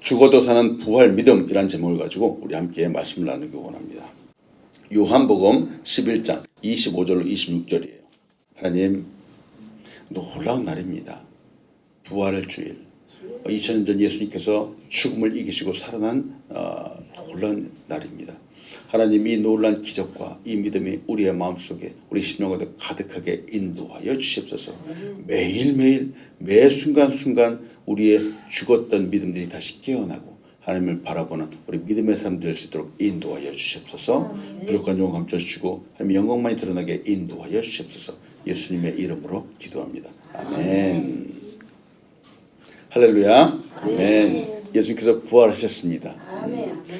죽어도 사는 부활 믿음이란 제목을 가지고 우리 함께 말씀을 나누기 원합니다. 요한복음 11장 25절로 26절이에요. 하나님, 놀라운 날입니다. 부활의 주일. 2000년 전 예수님께서 죽음을 이기시고 살아난 놀라운 날입니다. 하나님, 이 놀라운 기적과 이 믿음이 우리의 마음속에 우리 심령에 가득하게 인도하여 주시옵소서. 매일매일 매 순간순간 우리의 죽었던 믿음들이 다시 깨어나고 하나님을 바라보는 우리 믿음의 사람 될 수 있도록 인도하여 주시옵소서. 부족한 영광 감춰주시고 하나님 영광만이 드러나게 인도하여 주시옵소서. 예수님의 이름으로 기도합니다. 아멘. 할렐루야. 아멘. 예수님께서 부활하셨습니다.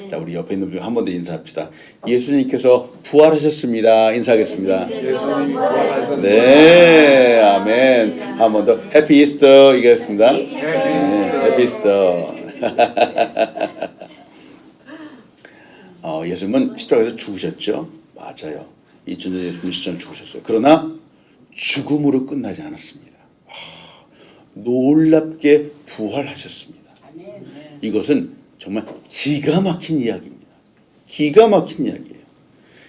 자, 우리 옆에 있는 분 한 번 더 인사합시다. 예수님께서 부활하셨습니다. 인사하겠습니다. 예수님이 부활하셨습니다. 네, 아멘. 한 번 더 해피 이스터 이겠습니다. 해피 이스터. 예수님은 십자가에서 죽으셨죠. 맞아요. 2000년 예수님 십자가에 죽으셨어요. 그러나 죽음으로 끝나지 않았습니다. 놀랍게 부활하셨습니다. 이것은 정말 기가 막힌 이야기입니다. 기가 막힌 이야기예요.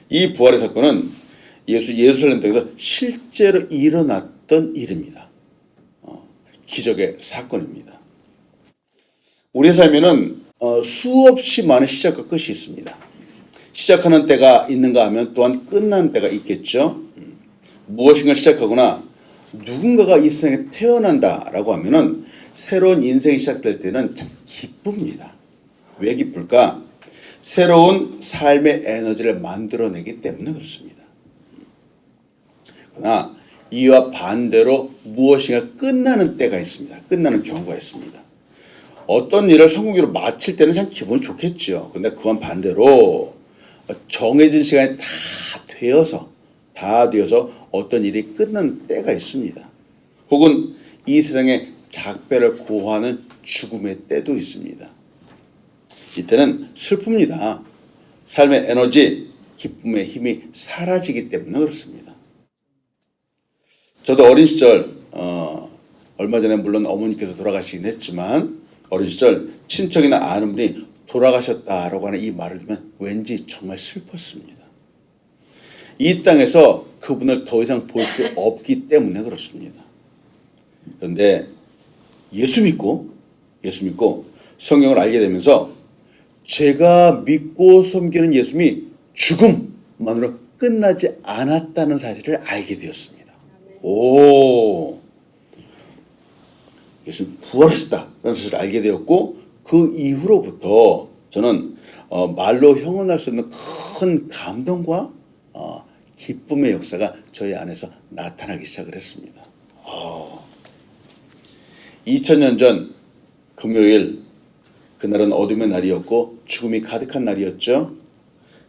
이 부활의 사건은 예루살렘 땅에서 실제로 일어났던 일입니다. 기적의 사건입니다. 우리의 삶에는 수없이 많은 시작과 끝이 있습니다. 시작하는 때가 있는가 하면 또한 끝나는 때가 있겠죠. 무엇인가 시작하거나 누군가가 이 세상에 태어난다라고 하면은 새로운 인생이 시작될 때는 참 기쁩니다. 왜 기쁠까? 새로운 삶의 에너지를 만들어내기 때문에 그렇습니다. 그러나 이와 반대로 무엇인가 끝나는 때가 있습니다. 끝나는 경우가 있습니다. 어떤 일을 성공적으로 마칠 때는 참 기분이 좋겠죠. 그런데 그건 반대로 정해진 시간이 다 되어서 어떤 일이 끝나는 때가 있습니다. 혹은 이 세상에 작별을 고하는 죽음의 때도 있습니다. 이때는 슬픕니다. 삶의 에너지, 기쁨의 힘이 사라지기 때문에 그렇습니다. 저도 어린 시절 얼마 전에 물론 어머니께서 돌아가시긴 했지만 어린 시절 친척이나 아는 분이 돌아가셨다라고 하는 이 말을 들으면 왠지 정말 슬펐습니다. 이 땅에서 그분을 더 이상 볼 수 없기 때문에 그렇습니다. 그런데 예수 믿고 성경을 알게 되면서 제가 믿고 섬기는 예수님이 죽음만으로 끝나지 않았다는 사실을 알게 되었습니다. 오, 예수님 부활하셨다는 사실을 알게 되었고 그 이후로부터 저는 말로 형언할 수 없는 큰 감동과 기쁨의 역사가 저희 안에서 나타나기 시작을 했습니다. 2000년 전 금요일, 그날은 어둠의 날이었고 죽음이 가득한 날이었죠.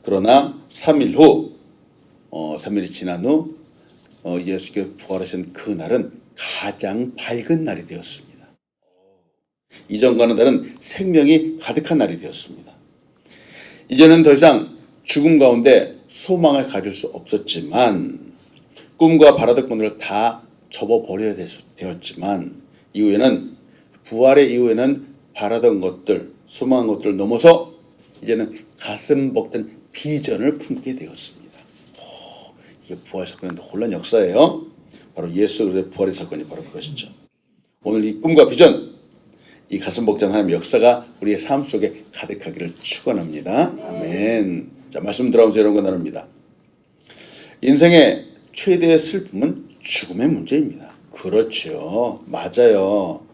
그러나 3일 후, 3일이 지난 후 예수께서 부활하신 그날은 가장 밝은 날이 되었습니다. 이전과는 다른 생명이 가득한 날이 되었습니다. 이제는 더 이상 죽음 가운데 소망을 가질 수 없었지만 꿈과 바라던 것들을 다 접어버려야 되었지만 이후에는 부활의 이후에는 바라던 것들, 소망한 것들을 넘어서 이제는 가슴 벅찬 비전을 품게 되었습니다. 이게 부활 사건의 놀라운 역사예요. 바로 예수 그리스도의 부활의 사건이 바로 그것이죠. 오늘 이 꿈과 비전, 이 가슴 벅찬 하나님의 역사가 우리의 삶 속에 가득하기를 축원합니다. 아멘. 자, 말씀 들어오면서 이런 거 나눕니다. 인생의 최대의 슬픔은 죽음의 문제입니다. 그렇죠. 맞아요.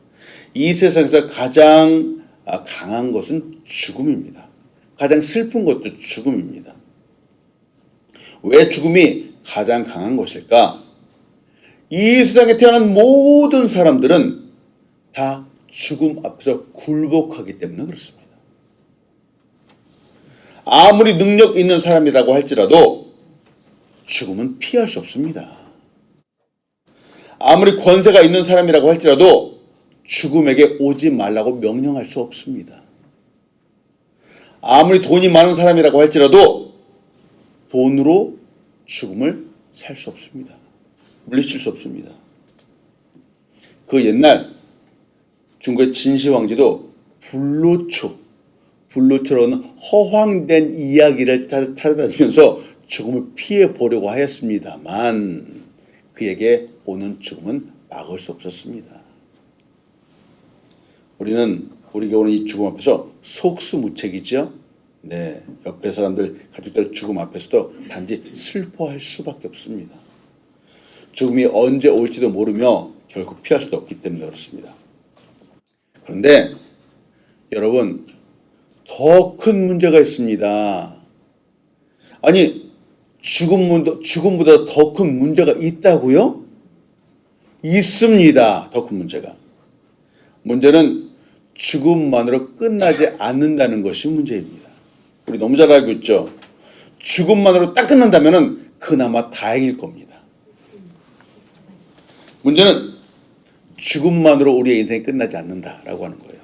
이 세상에서 가장 강한 것은 죽음입니다. 가장 슬픈 것도 죽음입니다. 왜 죽음이 가장 강한 것일까? 이 세상에 태어난 모든 사람들은 다 죽음 앞에서 굴복하기 때문에 그렇습니다. 아무리 능력 있는 사람이라고 할지라도 죽음은 피할 수 없습니다. 아무리 권세가 있는 사람이라고 할지라도 죽음에게 오지 말라고 명령할 수 없습니다. 아무리 돈이 많은 사람이라고 할지라도 돈으로 죽음을 살 수 없습니다. 물리칠 수 없습니다. 그 옛날 중국의 진시 황제도 불로초로는 허황된 이야기를 찾아다니면서 죽음을 피해 보려고 하였습니다만 그에게 오는 죽음은 막을 수 없었습니다. 우리가 오는 이 죽음 앞에서 속수무책이죠. 네, 옆에 사람들, 가족들 죽음 앞에서도 단지 슬퍼할 수밖에 없습니다. 죽음이 언제 올지도 모르며 결국 피할 수도 없기 때문에 그렇습니다. 그런데 여러분, 더 큰 문제가 있습니다. 아니, 죽음보다 더 큰 문제가 있다고요? 있습니다. 더 큰 문제가. 문제는 죽음만으로 끝나지 않는다는 것이 문제입니다. 우리 너무 잘 알고 있죠? 죽음만으로 딱 끝난다면 그나마 다행일 겁니다. 문제는 죽음만으로 우리의 인생이 끝나지 않는다라고 하는 거예요.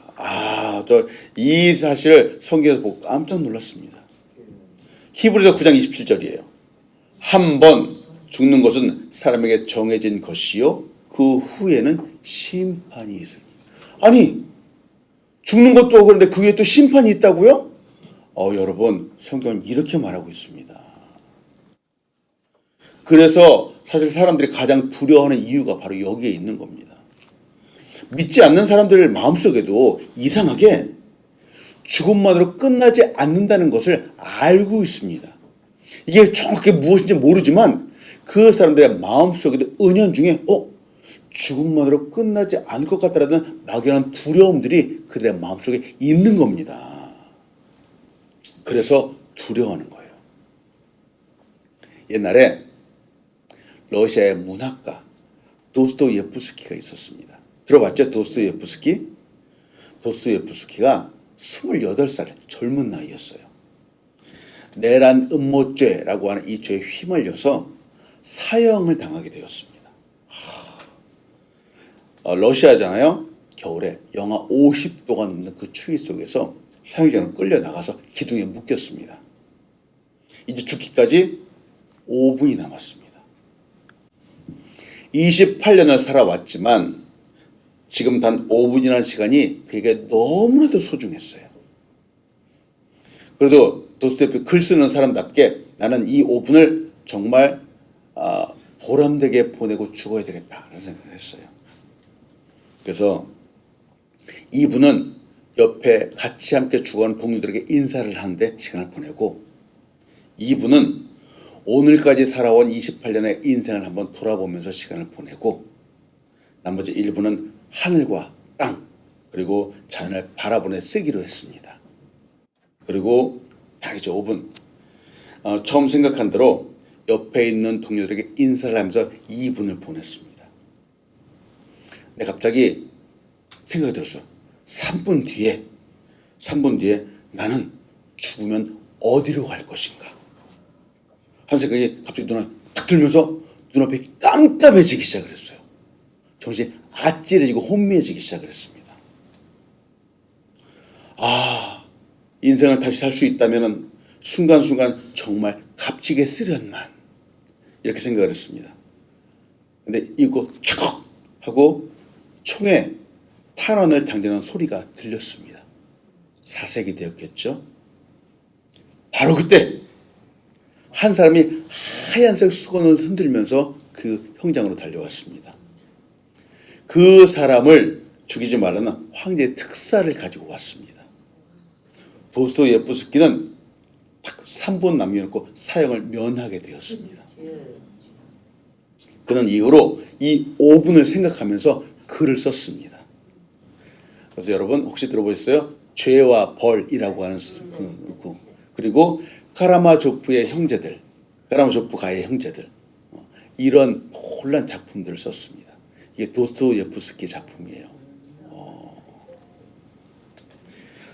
저 이 사실을 성경에서 보고 깜짝 놀랐습니다. 히브리서 9장 27절이에요. 한 번 죽는 것은 사람에게 정해진 것이요 그 후에는 심판이 있습니다. 아니, 죽는 것도 그런데 그 위에 또 심판이 있다고요? 여러분, 성경은 이렇게 말하고 있습니다. 그래서 사실 사람들이 가장 두려워하는 이유가 바로 여기에 있는 겁니다. 믿지 않는 사람들 마음속에도 이상하게 죽음만으로 끝나지 않는다는 것을 알고 있습니다. 이게 정확하게 무엇인지 모르지만 그 사람들의 마음속에도 은연중에 죽음만으로 끝나지 않을 것 같다라는 막연한 두려움들이 그들의 마음속에 있는 겁니다. 그래서 두려워하는 거예요. 옛날에 러시아의 문학가 도스토예프스키가 있었습니다. 들어봤죠? 도스토예프스키? 도스토예프스키가 28살 젊은 나이였어요. 내란 음모죄라고 하는 이 죄에 휘말려서 사형을 당하게 되었습니다. 러시아잖아요. 겨울에 영하 50도가 넘는 그 추위 속에서 사형장으로 끌려나가서 기둥에 묶였습니다. 이제 죽기까지 5분이 남았습니다. 28년을 살아왔지만 지금 단 5분이라는 시간이 그에게 너무나도 소중했어요. 그래도 도스토옙스키 글 쓰는 사람답게 나는 이 5분을 정말 보람되게 보내고 죽어야 되겠다라는 생각을 했어요. 그래서 이분은 옆에 같이 함께 죽어가는 동료들에게 인사를 하는데 시간을 보내고 이분은 오늘까지 살아온 28년의 인생을 한번 돌아보면서 시간을 보내고 나머지 일부는 하늘과 땅 그리고 자연을 바라보내 쓰기로 했습니다. 그리고 딱 이제 5분 처음 생각한 대로 옆에 있는 동료들에게 인사를 하면서 2분을 보냈습니다. 근데 갑자기 생각이 들었어요. 3분 뒤에 나는 죽으면 어디로 갈 것인가 하는 생각이 갑자기 눈에 탁 들면서 눈앞이 깜깜해지기 시작을 했어요. 정신이 아찔해지고 혼미해지기 시작을 했습니다. 인생을 다시 살 수 있다면 순간순간 정말 값지게 쓰련만 이렇게 생각을 했습니다. 근데 이거 촥 하고 총에 탄환을 당기는 소리가 들렸습니다. 사색이 되었겠죠. 바로 그때 한 사람이 하얀색 수건을 흔들면서 그 형장으로 달려왔습니다. 그 사람을 죽이지 말라는 황제의 특사를 가지고 왔습니다. 도스토예프스키는 딱 3분 남겨놓고 사형을 면하게 되었습니다. 그는 이후로 이 5분을 생각하면서 글을 썼습니다. 그래서 여러분 혹시 들어보셨어요? 죄와 벌이라고 하는 그리고 카라마조프의 형제들, 카라마조프가의 형제들 이런 놀란 작품들을 썼습니다. 이게 도스토예프스키 작품이에요.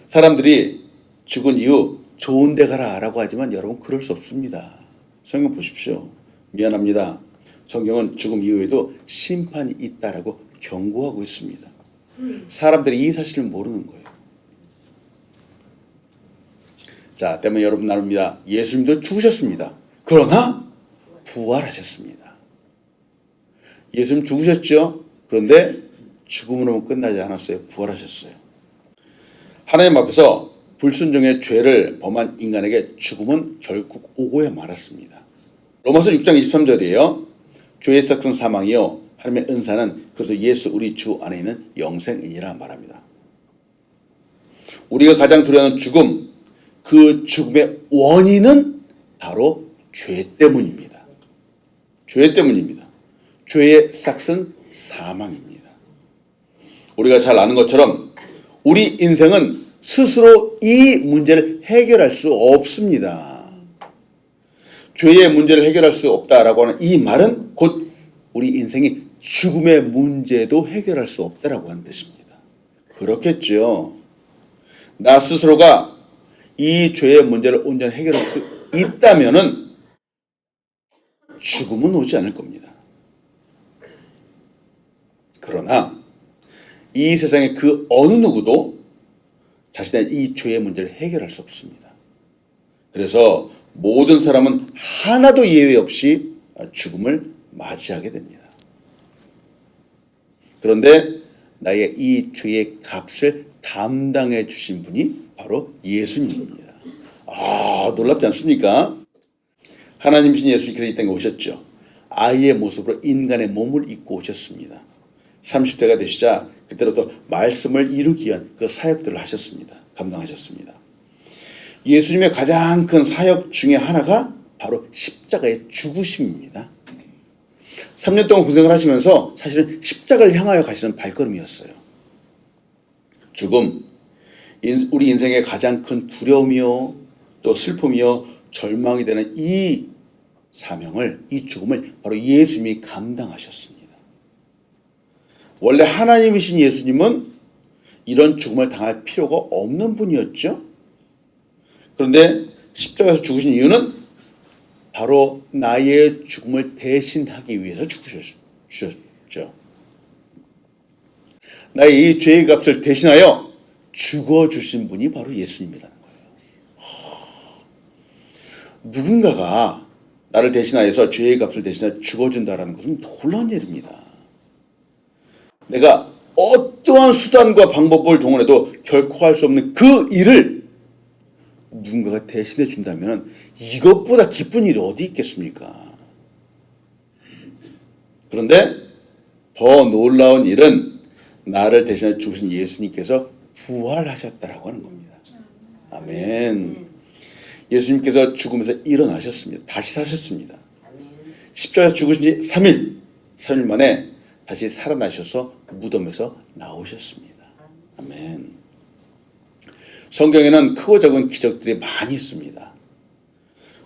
사람들이 죽은 이후 좋은 데 가라라고 하지만 여러분 그럴 수 없습니다. 성경 보십시오. 미안합니다. 성경은 죽음 이후에도 심판이 있다라고 경고하고 있습니다. 사람들이 이 사실을 모르는 거예요. 자, 때문에 여러분 나눕니다. 예수님도 죽으셨습니다. 그러나 부활하셨습니다. 예수님 죽으셨죠? 그런데 죽음으로만 끝나지 않았어요. 부활하셨어요. 하나님 앞에서 불순종의 죄를 범한 인간에게 죽음은 결국 오고야 말았습니다. 로마서 6장 23절이에요. 죄의 삭은 사망이요 하나님의 은사는 그래서 예수 우리 주 안에 있는 영생이니라 말합니다. 우리가 가장 두려워하는 죽음, 그 죽음의 원인은 바로 죄 때문입니다. 죄 때문입니다. 죄의 삭은 사망입니다. 우리가 잘 아는 것처럼 우리 인생은 스스로 이 문제를 해결할 수 없습니다. 죄의 문제를 해결할 수 없다라고 하는 이 말은 곧 우리 인생이 죽음의 문제도 해결할 수 없다라고 하는 뜻입니다. 그렇겠죠. 나 스스로가 이 죄의 문제를 온전히 해결할 수 있다면은 죽음은 오지 않을 겁니다. 그러나 이 세상의 그 어느 누구도 자신의 이 죄의 문제를 해결할 수 없습니다. 그래서 모든 사람은 하나도 예외 없이 죽음을 맞이하게 됩니다. 그런데 나의 이 죄의 값을 담당해 주신 분이 바로 예수님입니다. 놀랍지 않습니까? 하나님이신 예수님께서 이 땅에 오셨죠. 아이의 모습으로 인간의 몸을 입고 오셨습니다. 30대가 되시자 그때부터 말씀을 이루기 위한 그 사역들을 하셨습니다. 감당하셨습니다. 예수님의 가장 큰 사역 중에 하나가 바로 십자가의 죽으심입니다. 3년 동안 고생을 하시면서 사실은 십자가를 향하여 가시는 발걸음이었어요. 죽음, 우리 인생의 가장 큰 두려움이요, 또 슬픔이요, 절망이 되는 이 사명을, 이 죽음을 바로 예수님이 감당하셨습니다. 원래 하나님이신 예수님은 이런 죽음을 당할 필요가 없는 분이었죠. 그런데 십자가에서 죽으신 이유는 바로 나의 죽음을 대신하기 위해서 죽으셨죠. 나의 이 죄의 값을 대신하여 죽어주신 분이 바로 예수님이라는 거예요. 누군가가 나를 대신하여서 죄의 값을 대신하여 죽어준다는 것은 놀라운 일입니다. 내가 어떠한 수단과 방법을 동원해도 결코 할 수 없는 그 일을 누군가가 대신해 준다면 이것보다 기쁜 일이 어디 있겠습니까? 그런데 더 놀라운 일은 나를 대신해 죽으신 예수님께서 부활하셨다라고 하는 겁니다. 아멘. 예수님께서 죽음에서 일어나셨습니다. 다시 사셨습니다. 십자가에서 죽으신 지 3일 만에 다시 살아나셔서 무덤에서 나오셨습니다. 아멘. 성경에는 크고 작은 기적들이 많이 있습니다.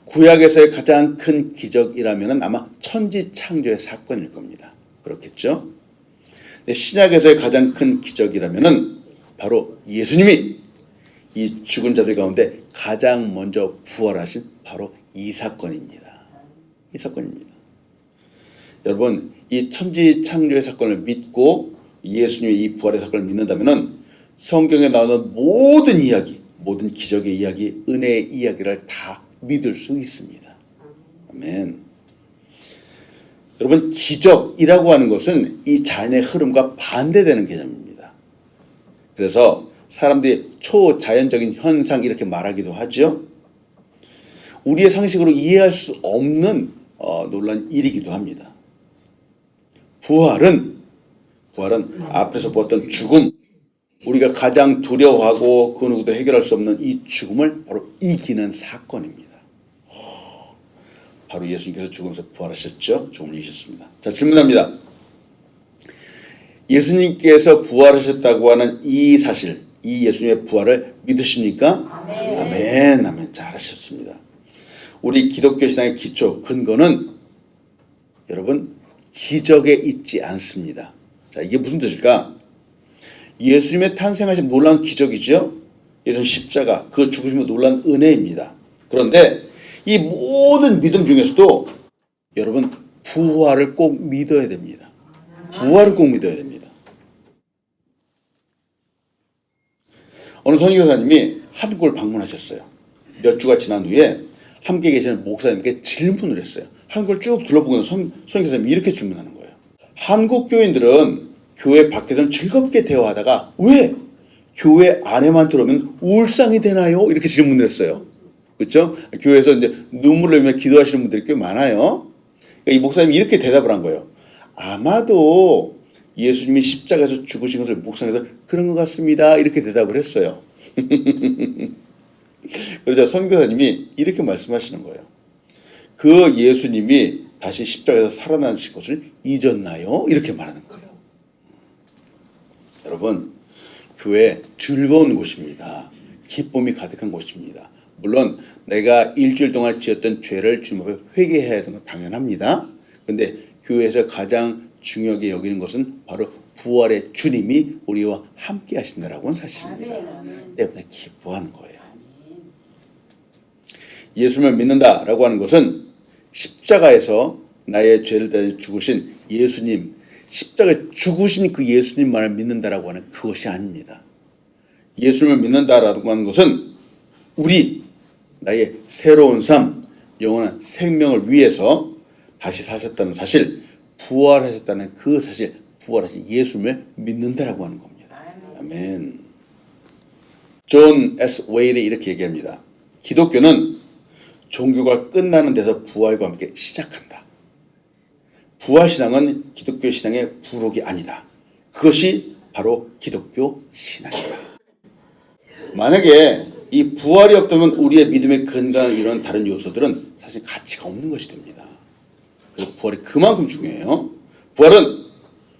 구약에서의 가장 큰 기적이라면 아마 천지창조의 사건일 겁니다. 그렇겠죠? 신약에서의 가장 큰 기적이라면 바로 예수님이 이 죽은 자들 가운데 가장 먼저 부활하신 바로 이 사건입니다. 이 사건입니다. 여러분, 이 천지창조의 사건을 믿고 예수님의 이 부활의 사건을 믿는다면 성경에 나오는 모든 이야기, 모든 기적의 이야기, 은혜의 이야기를 다 믿을 수 있습니다. 아멘. 여러분, 기적이라고 하는 것은 이 자연의 흐름과 반대되는 개념입니다. 그래서 사람들이 초자연적인 현상 이렇게 말하기도 하죠. 우리의 상식으로 이해할 수 없는 놀라운 일이기도 합니다. 부활은 앞에서 보았던 죽음, 우리가 가장 두려워하고 그 누구도 해결할 수 없는 이 죽음을 바로 이기는 사건입니다. 바로 예수님께서 죽으면서 부활하셨죠. 죽음을 이기셨습니다. 자, 질문합니다. 예수님께서 부활하셨다고 하는 이 사실, 이 예수님의 부활을 믿으십니까? 아멘. 아멘. 아멘. 잘하셨습니다. 우리 기독교 신앙의 기초, 근거는 여러분 기적에 있지 않습니다. 자, 이게 무슨 뜻일까? 예수님의 탄생하신 놀라운 기적이죠. 예수님 십자가, 그 죽으심의 놀라운 은혜입니다. 그런데 이 모든 믿음 중에서도 여러분 부활을 꼭 믿어야 됩니다. 부활을 꼭 믿어야 됩니다. 어느 선교사님이 한국을 방문하셨어요. 몇 주가 지난 후에 함께 계시는 목사님께 질문을 했어요. 한국을 쭉 둘러보고 선교사님이 이렇게 질문하는 거예요. 한국 교인들은 교회 밖에서는 즐겁게 대화하다가 왜 교회 안에만 들어오면 울상이 되나요? 이렇게 질문을 했어요. 그렇죠? 교회에서 이제 눈물을 흘리며 기도하시는 분들이 꽤 많아요. 그러니까 이 목사님이 이렇게 대답을 한 거예요. 아마도 예수님이 십자가에서 죽으신 것을 묵상해서 그런 것 같습니다. 이렇게 대답을 했어요. 그러자 선교사님이 이렇게 말씀하시는 거예요. 그 예수님이 다시 십자가에서 살아나신 것을 잊었나요? 이렇게 말하는 거예요. 여러분, 교회 즐거운 곳입니다. 기쁨이 가득한 곳입니다. 물론 내가 일주일 동안 지었던 죄를 주님 앞에 회개해야 하는 건 당연합니다. 그런데 교회에서 가장 중요하게 여기는 것은 바로 부활의 주님이 우리와 함께 하신다라고 하는 사실입니다. 때문에 기뻐하는 거예요. 예수님을 믿는다라고 하는 것은 십자가에서 나의 죄를 대해 죽으신 예수님, 십자가에 죽으신 그 예수님만을 믿는다라고 하는 그것이 아닙니다. 예수님을 믿는다라고 하는 것은 우리 나의 새로운 삶, 영원한 생명을 위해서 다시 사셨다는 사실, 부활하셨다는 그 사실, 부활하신 예수님을 믿는다라고 하는 겁니다. 아멘. 존 S. 웨일이 이렇게 얘기합니다. 기독교는 종교가 끝나는 데서 부활과 함께 시작한다. 부활신앙은 기독교 신앙의 부록이 아니다. 그것이 바로 기독교 신앙이다. 만약에 이 부활이 없다면 우리의 믿음의 근간을 이루는 다른 요소들은 사실 가치가 없는 것이 됩니다. 그래서 부활이 그만큼 중요해요. 부활은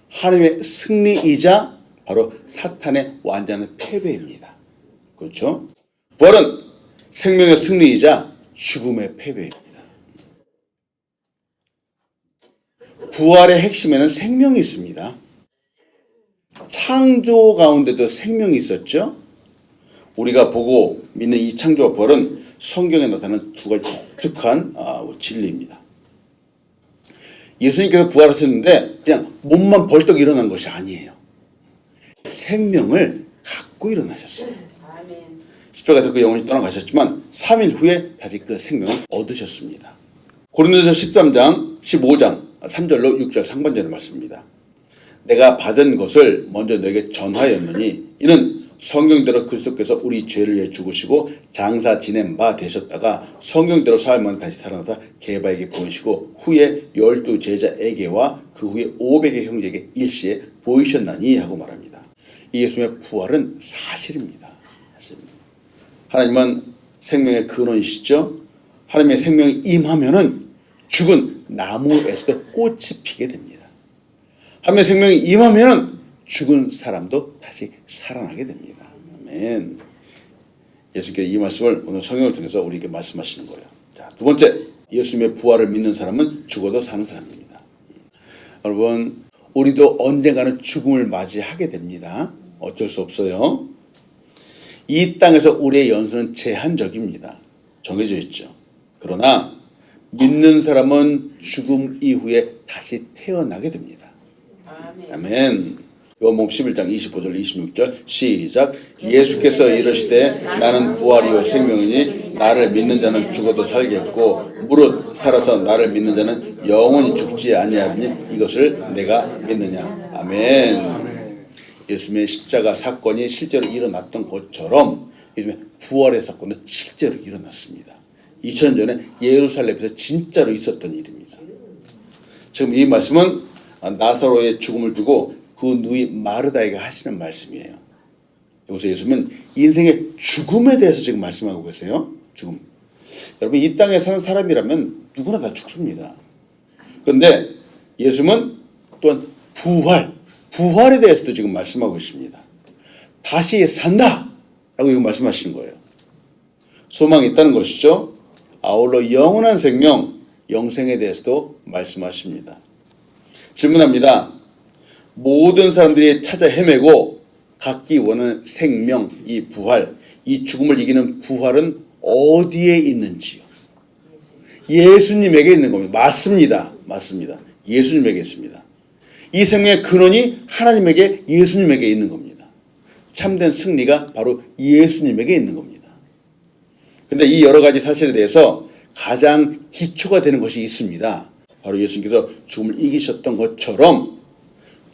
하나님의 승리이자 바로 사탄의 완전한 패배입니다. 그렇죠? 부활은 생명의 승리이자 죽음의 패배입니다. 부활의 핵심에는 생명이 있습니다. 창조 가운데도 생명이 있었죠. 우리가 보고 믿는 이 창조와 부활은 성경에 나타나는 두 가지 독특한 진리입니다. 예수님께서 부활하셨는데 그냥 몸만 벌떡 일어난 것이 아니에요. 생명을 갖고 일어나셨어요. 십자가에서 그 영혼이 떠나가셨지만 3일 후에 다시 그 생명을 얻으셨습니다. 고린도전서 13장 15장 3절로 6절 상반절의 말씀입니다. 내가 받은 것을 먼저 너에게 전하였느니 이는 성경대로 그리스도께서 우리 죄를 위해 죽으시고 장사 지낸 바 되셨다가 성경대로 사흘 만에 다시 살아나사 게바에게 보이시고 후에 12 제자에게와 그 후에 500의 형제에게 일시에 보이셨나니 하고 말합니다. 이 예수님의 부활은 사실입니다. 하나님은 생명의 근원이시죠. 하나님의 생명이 임하면은 죽은 나무에서도 꽃이 피게 됩니다. 하나님의 생명이 임하면은 죽은 사람도 다시 살아나게 됩니다. 아멘. 예수님께서 이 말씀을 오늘 성경을 통해서 우리에게 말씀하시는 거예요. 자, 두 번째, 예수님의 부활을 믿는 사람은 죽어도 사는 사람입니다. 여러분, 우리도 언젠가는 죽음을 맞이하게 됩니다. 어쩔 수 없어요. 이 땅에서 우리의 연수는 제한적입니다. 정해져 있죠. 그러나 믿는 사람은 죽음 이후에 다시 태어나게 됩니다. 아멘. 요한복음 11장 25절 26절 시작. 예수께서 이르시되 나는 부활이요 생명이니 나를 믿는 자는 죽어도 살겠고 무릇 살아서 나를 믿는 자는 영원히 죽지 아니하리니 이것을 내가 믿느냐. 아멘. 예수님의 십자가 사건이 실제로 일어났던 것처럼 요즘에 부활의 사건은 실제로 일어났습니다. 2000년 전에 예루살렘에서 진짜로 있었던 일입니다. 지금 이 말씀은 나사로의 죽음을 두고 그 누이 마르다에게 하시는 말씀이에요. 여기서 예수님은 인생의 죽음에 대해서 지금 말씀하고 계세요. 죽음. 여러분, 이 땅에 사는 사람이라면 누구나 다 죽습니다. 그런데 예수님은 또한 부활에 대해서도 지금 말씀하고 있습니다. 다시 산다! 라고 이거 말씀하시는 거예요. 소망이 있다는 것이죠. 아울러 영원한 생명, 영생에 대해서도 말씀하십니다. 질문합니다. 모든 사람들이 찾아 헤매고 갖기 원하는 생명, 이 부활, 이 죽음을 이기는 부활은 어디에 있는지요? 예수님에게 있는 겁니다. 맞습니다. 예수님에게 있습니다. 이 생명의 근원이 하나님에게, 예수님에게 있는 겁니다. 참된 승리가 바로 예수님에게 있는 겁니다. 그런데 이 여러 가지 사실에 대해서 가장 기초가 되는 것이 있습니다. 바로 예수님께서 죽음을 이기셨던 것처럼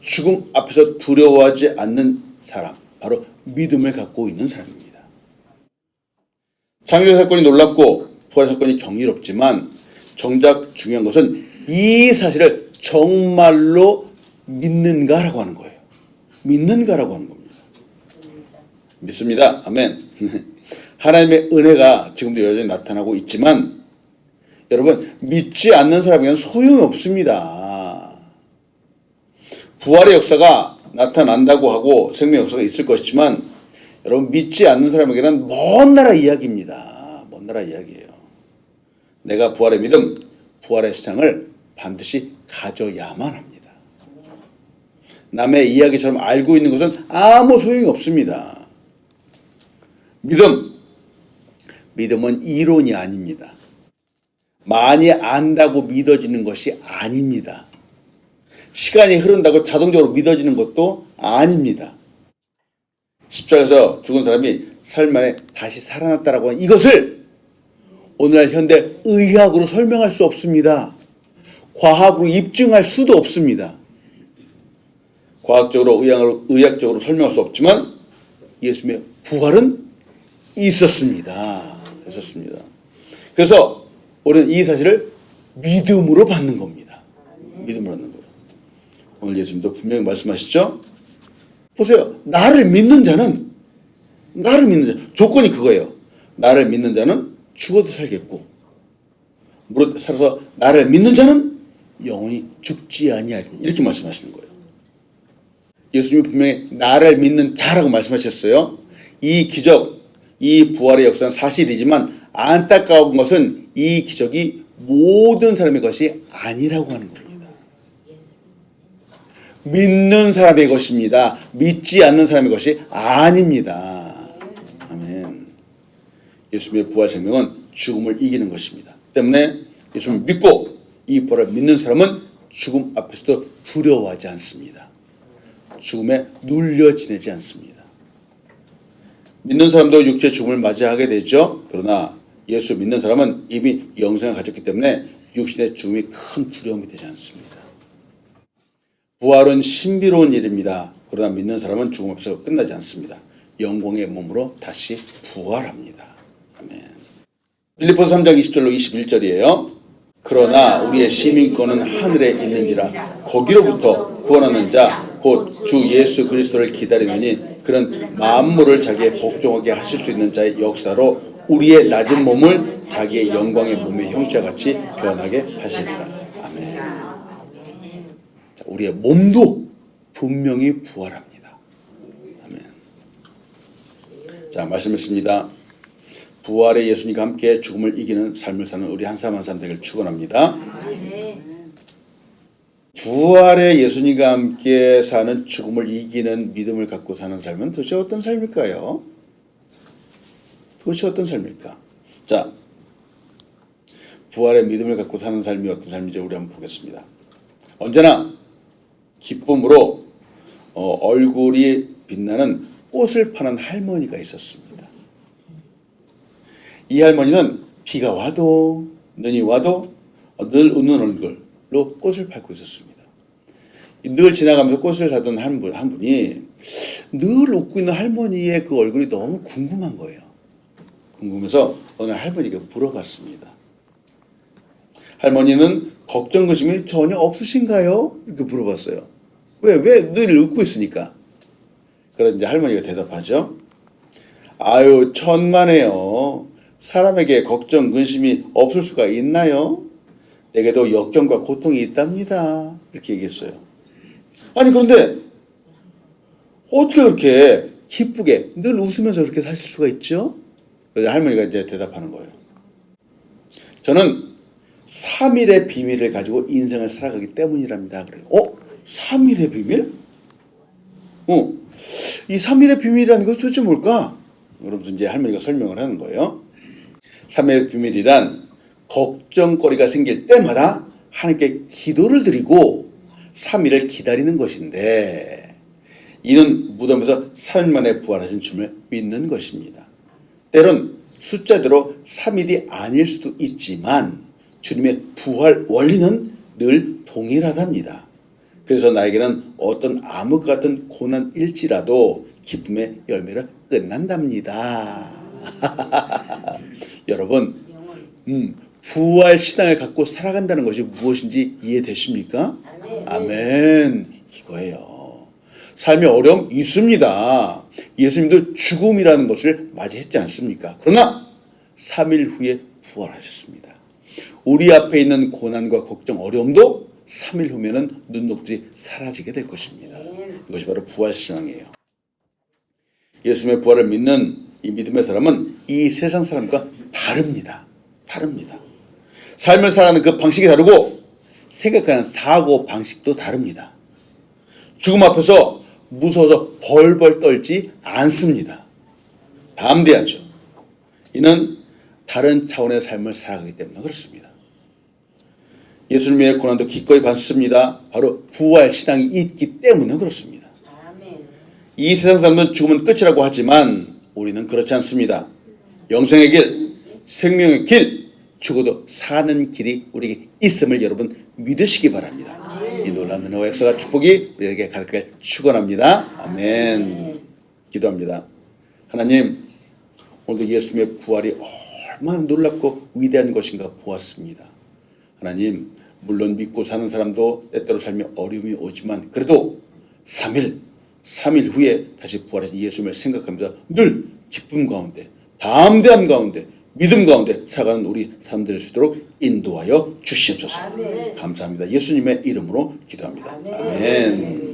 죽음 앞에서 두려워하지 않는 사람, 바로 믿음을 갖고 있는 사람입니다. 장례 사건이 놀랍고 부활 사건이 경이롭지만 정작 중요한 것은 이 사실을 정말로 믿는가라고 하는 거예요. 믿는가라고 하는 겁니다. 믿습니다. 아멘. 하나님의 은혜가 지금도 여전히 나타나고 있지만 여러분 믿지 않는 사람에게는 소용이 없습니다. 부활의 역사가 나타난다고 하고 생명의 역사가 있을 것이지만 여러분 믿지 않는 사람에게는 먼 나라 이야기입니다. 먼 나라 이야기예요. 내가 부활의 믿음, 부활의 신앙을 반드시 가져야만 합니다. 남의 이야기처럼 알고 있는 것은 아무 소용이 없습니다. 믿음은 이론이 아닙니다. 많이 안다고 믿어지는 것이 아닙니다. 시간이 흐른다고 자동적으로 믿어지는 것도 아닙니다. 십자가에서 죽은 사람이 사흘 만에 다시 살아났다라고 하는 이것을 오늘날 현대 의학으로 설명할 수 없습니다. 과학으로 입증할 수도 없습니다. 과학적으로 의학적으로 설명할 수 없지만 예수님의 부활은 있었습니다. 그래서 우리는 이 사실을 믿음으로 받는 겁니다. 믿음으로 받는 거예요. 오늘 예수님도 분명히 말씀하시죠. 보세요. 나를 믿는 자는 조건이 그거예요. 나를 믿는 자는 죽어도 살겠고 무릇 살아서 나를 믿는 자는 영원히 죽지 아니하리라. 이렇게 말씀하시는 거예요. 예수님이 분명히 나를 믿는 자라고 말씀하셨어요. 이 기적, 이 부활의 역사는 사실이지만 안타까운 것은 이 기적이 모든 사람의 것이 아니라고 하는 겁니다. 믿는 사람의 것입니다. 믿지 않는 사람의 것이 아닙니다. 아멘. 예수님의 부활 생명은 죽음을 이기는 것입니다. 때문에 예수님을 믿고 이 부활을 믿는 사람은 죽음 앞에서도 두려워하지 않습니다. 죽음에 눌려 지내지 않습니다. 믿는 사람도 육체의 죽음을 맞이하게 되죠. 그러나 예수 믿는 사람은 이미 영생을 가졌기 때문에 육신의 죽음이 큰 두려움이 되지 않습니다. 부활은 신비로운 일입니다. 그러나 믿는 사람은 죽음 앞에서 끝나지 않습니다. 영광의 몸으로 다시 부활합니다. 아멘. 빌립보서 3장 20절로 21절이에요. 그러나 우리의 시민권은 하늘에 있는지라 거기로부터 구원하는 자 곧 주 예수 그리스도를 기다리느니 그는 만물을 자기의 복종하게 하실 수 있는 자의 역사로 우리의 낮은 몸을 자기의 영광의 몸의 형체와 같이 변하게 하시리라. 아멘. 자, 우리의 몸도 분명히 부활합니다. 아멘. 자, 말씀했습니다. 부활의 예수님과 함께 죽음을 이기는 삶을 사는 우리 한 사람 한 사람 되기를 축원합니다. 부활의 예수님과 함께 사는 죽음을 이기는 믿음을 갖고 사는 삶은 도대체 어떤 삶일까요? 도대체 어떤 삶일까? 자, 부활의 믿음을 갖고 사는 삶이 어떤 삶인지 우리 한번 보겠습니다. 언제나 기쁨으로 얼굴이 빛나는 꽃을 파는 할머니가 있었습니다. 이 할머니는 비가 와도 눈이 와도 늘 웃는 얼굴로 꽃을 팔고 있었습니다. 늘 지나가면서 꽃을 사던 한 분이 늘 웃고 있는 할머니의 그 얼굴이 너무 궁금한 거예요. 궁금해서 어느 할머니가 물어봤습니다. 할머니는 걱정 근심이 전혀 없으신가요? 이렇게 물어봤어요. 왜 늘 웃고 있으니까. 그래서 이제 할머니가 대답하죠. 아유 천만에요. 사람에게 걱정 근심이 없을 수가 있나요? 내게도 역경과 고통이 있답니다. 이렇게 얘기했어요. 아니 그런데 어떻게 그렇게 기쁘게 늘 웃으면서 그렇게 사실 수가 있죠? 그래서 할머니가 이제 대답하는 거예요. 저는 3일의 비밀을 가지고 인생을 살아가기 때문이랍니다. 그래요. 3일의 비밀? 이 3일의 비밀이라는 것이 도대체 뭘까? 그러면서 이제 할머니가 설명을 하는 거예요. 3일의 비밀이란 걱정거리가 생길 때마다 하나님께 기도를 드리고 3일을 기다리는 것인데 이는 무덤에서 3일 만에 부활하신 주님을 믿는 것입니다. 때론 숫자대로 3일이 아닐 수도 있지만 주님의 부활 원리는 늘 동일하답니다. 그래서 나에게는 어떤 암흑 같은 고난일지라도 기쁨의 열매로 끝난답니다. 여러분, 부활 신앙을 갖고 살아간다는 것이 무엇인지 이해되십니까? 아멘. 이거예요. 삶의 어려움 있습니다. 예수님도 죽음이라는 것을 맞이했지 않습니까? 그러나 3일 후에 부활하셨습니다. 우리 앞에 있는 고난과 걱정, 어려움도 3일 후면은 눈 녹듯이 사라지게 될 것입니다. 이것이 바로 부활신앙이에요. 예수님의 부활을 믿는 이 믿음의 사람은 이 세상 사람과 다릅니다. 다릅니다. 삶을 살아가는 그 방식이 다르고 생각하는 사고 방식도 다릅니다. 죽음 앞에서 무서워서 벌벌 떨지 않습니다. 담대하죠. 이는 다른 차원의 삶을 살아가기 때문에 그렇습니다. 예수님의 고난도 기꺼이 받습니다. 바로 부활 신앙이 있기 때문에 그렇습니다. 이 세상 사람은 죽음은 끝이라고 하지만 우리는 그렇지 않습니다. 영생의 길, 생명의 길, 죽어도 사는 길이 우리에게 있음을 여러분 믿으시기 바랍니다. 이 놀라운 은혜와 역사가 축복이 우리에게 가득하게 축원합니다. 아멘. 기도합니다. 하나님, 오늘도 예수님의 부활이 얼마나 놀랍고 위대한 것인가 보았습니다. 하나님, 물론 믿고 사는 사람도 때때로 삶에 어려움이 오지만 그래도 3일 후에 다시 부활하신 예수님을 생각하면서 늘 기쁨 가운데, 담대함 가운데, 믿음 가운데 살아가는 우리 사람들 될 수 있도록 인도하여 주시옵소서. 감사합니다. 예수님의 이름으로 기도합니다. 아멘.